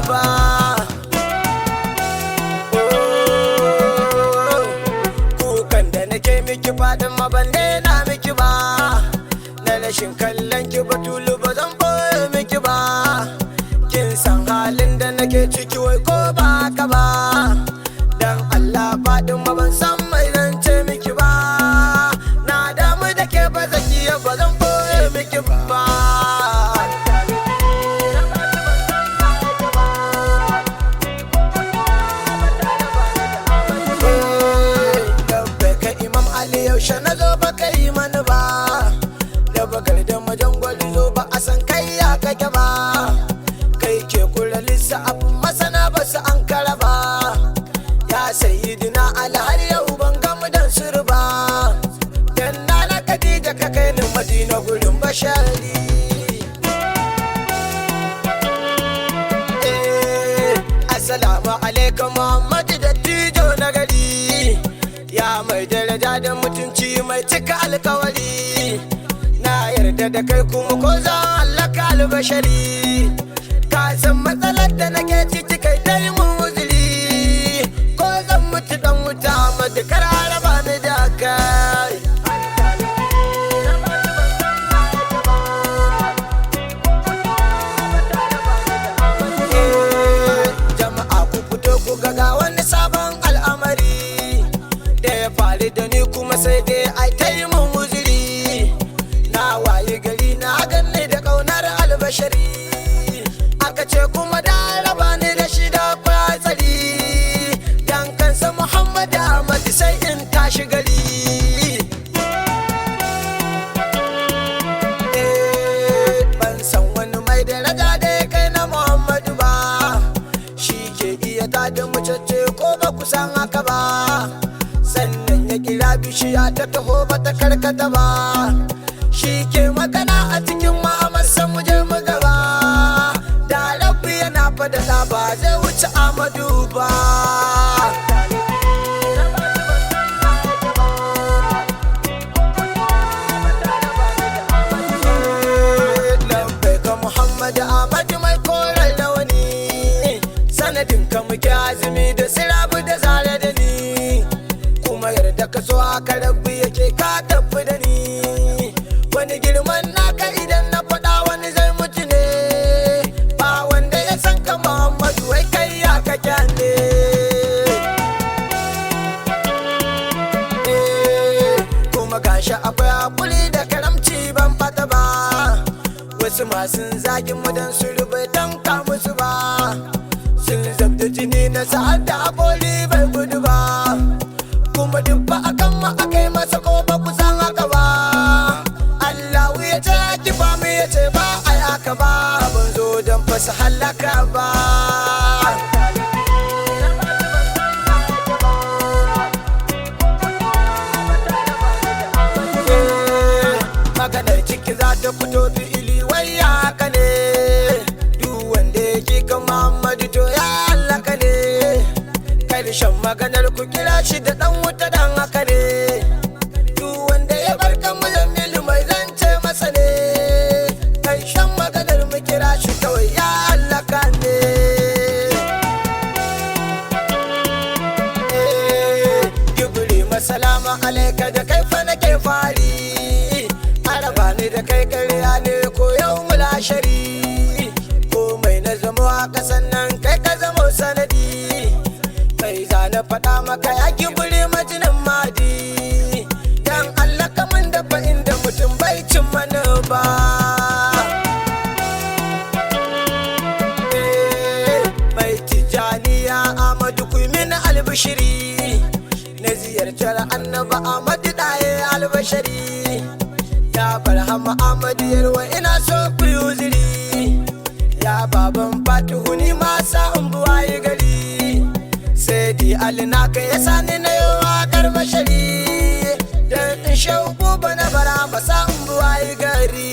ba. Kukan da nake miki fadin mabande na miki ba, na rashin kallon ki Batulu ba zan boye miki ba. Kin san halin da nake ciki wai ko ba ka ba, dan Allah fadin ma ban san mai zance miki ba. Na damu da ke ba zaki ba zan boye miki ba. Yaushe na zo ba kai mani ba, da bakar da majangwali zo ba a san kai ya kake ba. Kai ke kula lissa abin masana ba su an kara ba. Ya sayyidina Ali har yau ban gamu dan suru ba, dan na Khadija ka kai ni Madina gurin bashari. Assalamu alaikum Muhammadu dattijo na gari, ya mai daraja da mutunci mai cika alkawari. Na yarda da kai kuma ko zan hallaka albashari. Ka san matsalar da nake ciki kai ta yi mun uzuri, ko zan mutu dan wuta madukar araba ni da kai. Jama'a ku fito ku ga wani sabon al'amari da ya faru da ni kuma sai dai ai ta yi mun uzuri. Na waye gari na ganni da kaunar albashari, aka ce kuma da raba ni da shi da kwatsari. Dan kansa Muhammad Ahmad sai in tashi gari. Ban san wani mai daraja da ya kai na Muhammadu ba, shi ke iya tada mucece ko ba kusan haka ba. Sannan ya kira bishiya ta taho ba ta karkata ba, shi ke magana a cikin ma'amarsa mu je mu gaba. Da rabbi yana fada ba zai wuce Amadu ba. Labbaika Muhammad Ahmad mai korar da wani, sanadin ka muke azumi da sirabu da zare da ni. Kuma yarda ka so aka rabbi yake ka tafi da ni. Wani girman naka idan na faɗa wani zai mutu ne, ba wanda ya san ka Muhammadu wai kai ya ka kyale. Kuma gashi akwai hakuri da karamci ban fata ba, wasu masu zagin madan su rubutan ka musu ba. Sun zabda jini na sa'ad da aboli bai gudu ba, kuma duk ba a kan ma a kai masa ko ba kusan haka ba. Allahu ya ce ki ba mu ya ce ba a yaka ba, ban zo don fasa halaka ba. Maganar ciki za ta fito fi'ili wai ya haka ne, duk wanda yake kan Muhammadu to ya halaka ne. Karshen maganar ku kira shi da dan wuta dan haka ne, duk wanda ya bar kan Muzammil mai zance masa ne. Karshen maganar mu kira shi kawai ya halaka ne. Gibri masalama alaika da kai fa nake fari, araba ni da kai karya ne ko yau mulashari. Komai na zamo a kasan nan kai ka zamo sanadi, kai za na faɗa maka ya gibri majinin madi. Dan Allah kaman da fa inda mutum bai cin mana ba. Mai tijaniya Ahmadu ku min albishiri, na ziyartar annaba Ahmadu ɗaye albashari. Ya barhama Ahmadu yarwa ina so ku yi uzuri, ya baban Fatihu ni ma sa in buwaye gari. Sayyadi Ali naka ya sani na yi waƙar bashari, dan in shauku ba na bara ba sa in buwaye gari.